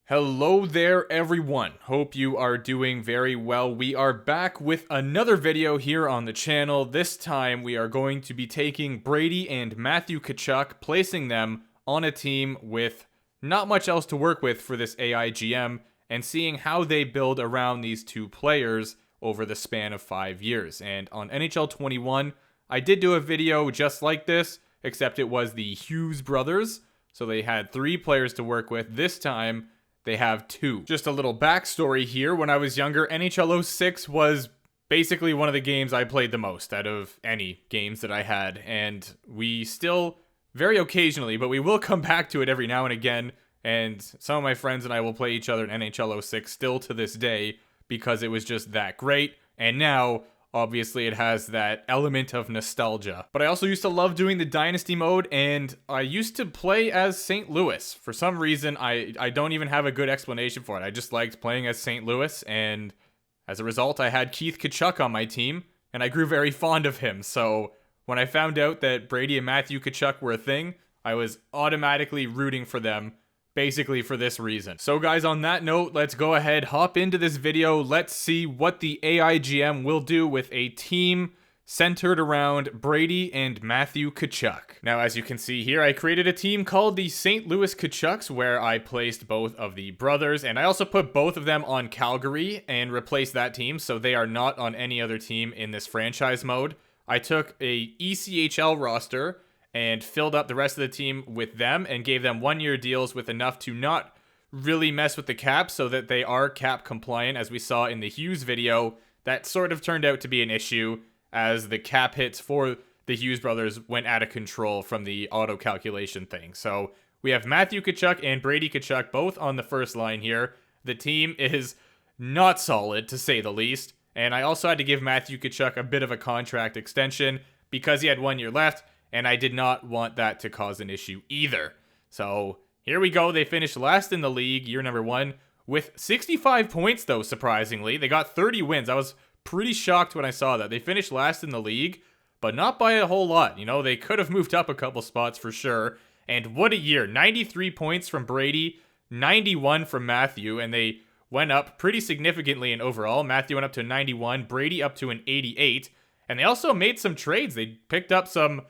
Hello there everyone, hope you are doing very well. We are back with another video here on the channel. This time we are going to be taking Brady and Matthew Tkachuk, placing them on a team with not much else to work with for this AI GM, and seeing how they build around these two players over the span of 5 years. And on NHL 21, I did do a video just like this, except it was the Hughes brothers, so they had 3 players to work with. This time they have 2. Just a little backstory here. When I was younger, NHL 06 was basically one of the games I played the most out of any games that I had. And we still, very occasionally, but we will come back to it every now and again. And some of my friends and I will play each other in NHL 06 still to this day because it was just that great. And now, obviously, it has that element of nostalgia. But I also used to love doing the Dynasty mode, and I used to play as St. Louis. For some reason, I don't even have a good explanation for it. I just liked playing as St. Louis, and as a result, I had Keith Tkachuk on my team, and I grew very fond of him. So when I found out that Brady and Matthew Tkachuk were a thing, I was automatically rooting for them, basically for this reason. So guys, on that note, let's go ahead, hop into this video. Let's see what the AI GM will do with a team centered around Brady and Matthew Tkachuk. Now, as you can see here, I created a team called the St. Louis Tkachuks, where I placed both of the brothers, and I also put both of them on Calgary and replaced that team, so they are not on any other team in this franchise mode. I took a ECHL roster and filled up the rest of the team with them and gave them 1-year deals with enough to not really mess with the cap so that they are cap compliant. As we saw in the Hughes video, that sort of turned out to be an issue as the cap hits for the Hughes brothers went out of control from the auto calculation thing. So we have Matthew Tkachuk and Brady Tkachuk both on the first line here. The team is not solid, to say the least. And I also had to give Matthew Tkachuk a bit of a contract extension because he had 1 year left, and I did not want that to cause an issue either. So here we go. They finished last in the league, year number 1, with 65 points, though, surprisingly. They got 30 wins. I was pretty shocked when I saw that. They finished last in the league, but not by a whole lot. You know, they could have moved up a couple spots for sure. And what a year. 93 points from Brady, 91 from Matthew, and they went up pretty significantly in overall. Matthew went up to 91, Brady up to an 88. And they also made some trades. They picked up some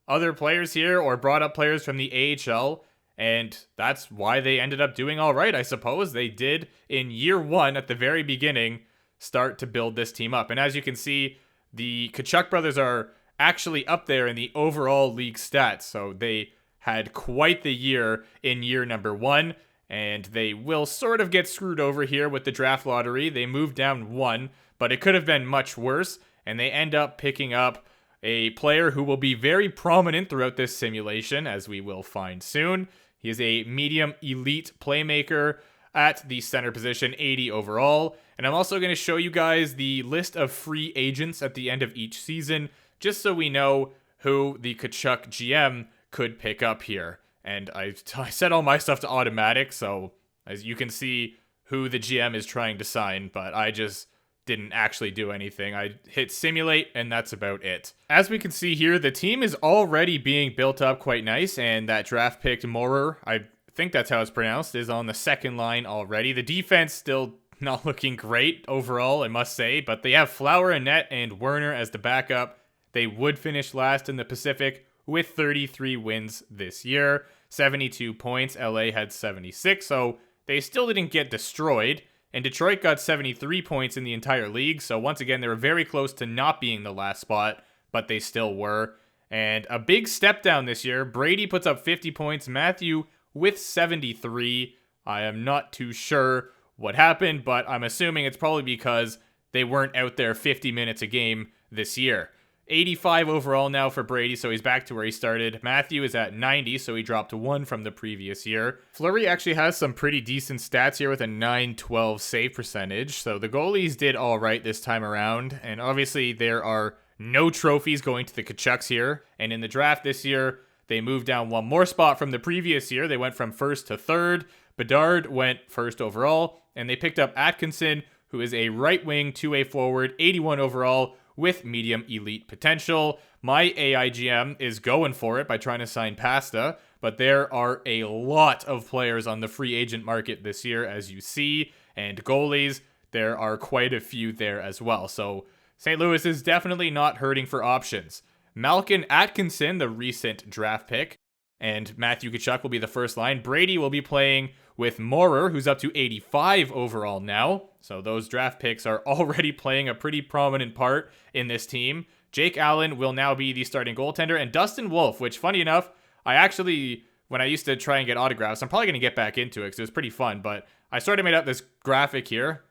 other players here or brought up players from the AHL, and that's why they ended up doing all right, I suppose. They did, in year 1 at the very beginning, start to build this team up. And as you can see, the Tkachuk brothers are actually up there in the overall league stats, so they had quite the year in year number 1, and they will sort of get screwed over here with the draft lottery. They moved down 1, but it could have been much worse, and they end up picking up a player who will be very prominent throughout this simulation, as we will find soon. He is a medium elite playmaker at the center position, 80 overall. And I'm also going to show you guys the list of free agents at the end of each season, just so we know who the Tkachuk GM could pick up here. And I set all my stuff to automatic, so as you can see who the GM is trying to sign, but I just didn't actually do anything. I hit simulate, and that's about it. As we can see here, the team is already being built up quite nice, and that draft pick Morer, I think that's how it's pronounced, is on the second line already. The defense still not looking great overall, I must say, but they have Flower and Net and Werner as the backup. They would finish last in the Pacific with 33 wins this year, 72 points. LA had 76, so they still didn't get destroyed. And Detroit got 73 points in the entire league, so once again, they were very close to not being the last spot, but they still were. And a big step down this year. Brady puts up 50 points, Matthew with 73. I am not too sure what happened, but I'm assuming it's probably because they weren't out there 50 minutes a game this year. 85 overall now for Brady, so he's back to where he started. Matthew is at 90, so he dropped 1 from the previous year. Fleury actually has some pretty decent stats here with a 912 save percentage, so the goalies did all right this time around. And obviously there are no trophies going to the Tkachuks here. And in the draft this year, they moved down 1 more spot from the previous year. They went from 1st to 3rd. Bedard went 1st overall, and they picked up Atkinson, who is a right wing 2A forward, 81 overall, with medium elite potential. My AIGM is going for it by trying to sign Pasta, but there are a lot of players on the free agent market this year, as you see, and goalies, there are quite a few there as well. So St. Louis is definitely not hurting for options. Malkin Atkinson, the recent draft pick, and Matthew Tkachuk will be the first line. Brady will be playing with Maurer, who's up to 85 overall now. So those draft picks are already playing a pretty prominent part in this team. Jake Allen will now be the starting goaltender, and Dustin Wolf, which, funny enough, I actually, when I used to try and get autographs, I'm probably going to get back into it because it was pretty fun, but I sort of made up this graphic here.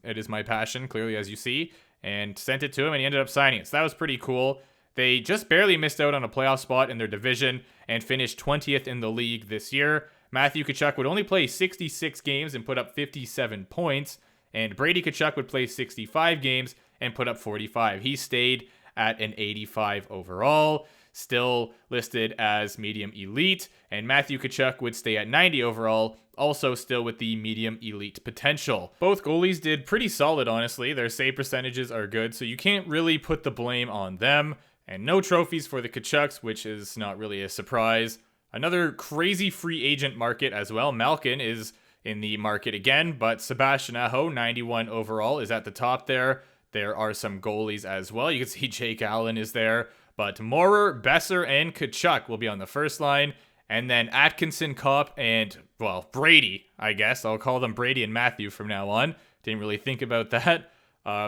It is my passion, clearly, as you see, and sent it to him, and he ended up signing it. So that was pretty cool. They just barely missed out on a playoff spot in their division and finished 20th in the league this year. Matthew Tkachuk would only play 66 games and put up 57 points, and Brady Tkachuk would play 65 games and put up 45. He stayed at an 85 overall, still listed as medium elite, and Matthew Tkachuk would stay at 90 overall, also still with the medium elite potential. Both goalies did pretty solid, honestly. Their save percentages are good, so you can't really put the blame on them. And no trophies for the Tkachuks, which is not really a surprise. Another crazy free agent market as well. Malkin is in the market again, but Sebastian Aho, 91 overall, is at the top there. There are some goalies as well. You can see Jake Allen is there, but Maurer, Besser, and Tkachuk will be on the first line. And then Atkinson, Kopp, and, well, Brady, I guess. I'll call them Brady and Matthew from now on. Didn't really think about that.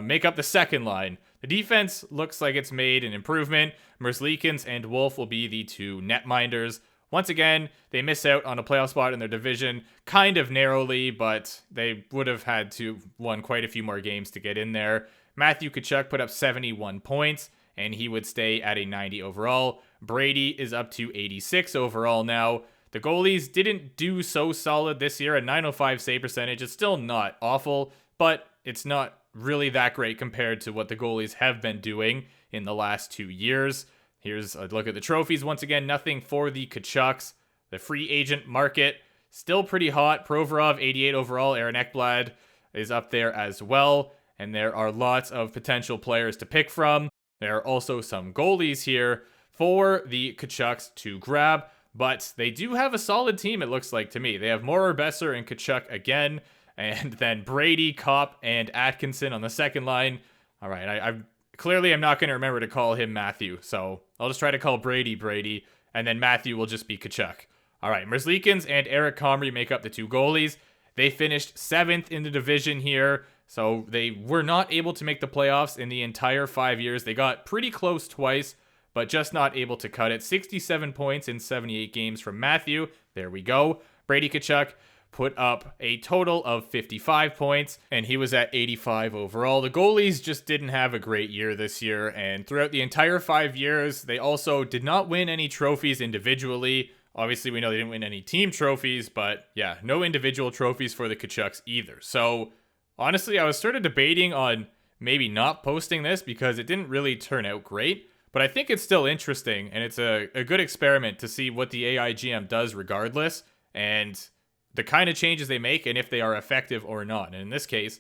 Make up the second line. The defense looks like it's made an improvement. Merzlikins and Wolf will be the two netminders. Once again, they miss out on a playoff spot in their division, kind of narrowly, but they would have had to won quite a few more games to get in there. Matthew Tkachuk put up 71 points, and he would stay at a 90 overall. Brady is up to 86 overall now. The goalies didn't do so solid this year. A 905 save percentage. It's still not awful, but it's not really that great compared to what the goalies have been doing in the last 2 years. Here's a look at the trophies. Once again, nothing for the Tkachuks. The free agent market, still pretty hot. Provorov, 88 overall. Aaron Ekblad is up there as well. And there are lots of potential players to pick from. There are also some goalies here for the Tkachuks to grab. But they do have a solid team, it looks like to me. They have Maurer, Besser, and Tkachuk again. And then Brady, Kopp, and Atkinson on the second line. All right, I clearly am not going to remember to call him Matthew, so I'll just try to call Brady, and then Matthew will just be Tkachuk. All right, Merzlikins and Eric Comrie make up the two goalies. They finished 7th in the division here, so they were not able to make the playoffs in the entire 5 years. They got pretty close twice, but just not able to cut it. 67 points in 78 games from Matthew. There we go. Brady Tkachuk put up a total of 55 points, and he was at 85 overall. The goalies just didn't have a great year this year, and throughout the entire 5 years, they also did not win any trophies individually. Obviously, we know they didn't win any team trophies, but yeah, no individual trophies for the Tkachuks either. So, honestly, I was sort of debating on maybe not posting this because it didn't really turn out great, but I think it's still interesting, and it's a good experiment to see what the AI GM does regardless, and the kind of changes they make and if they are effective or not. And in this case,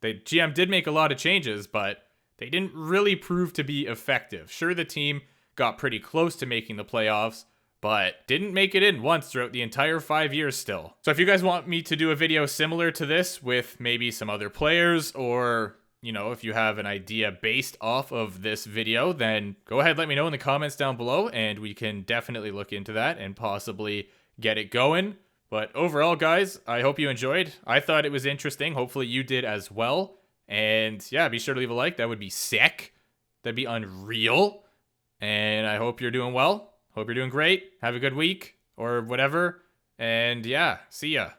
the GM did make a lot of changes, but they didn't really prove to be effective. Sure, the team got pretty close to making the playoffs, but didn't make it in once throughout the entire 5 years still. So if you guys want me to do a video similar to this with maybe some other players, or, you know, if you have an idea based off of this video, then go ahead, let me know in the comments down below, and we can definitely look into that and possibly get it going. But overall, guys, I hope you enjoyed. I thought it was interesting. Hopefully you did as well. And yeah, be sure to leave a like. That would be sick. That'd be unreal. And I hope you're doing well. Hope you're doing great. Have a good week or whatever. And yeah, see ya.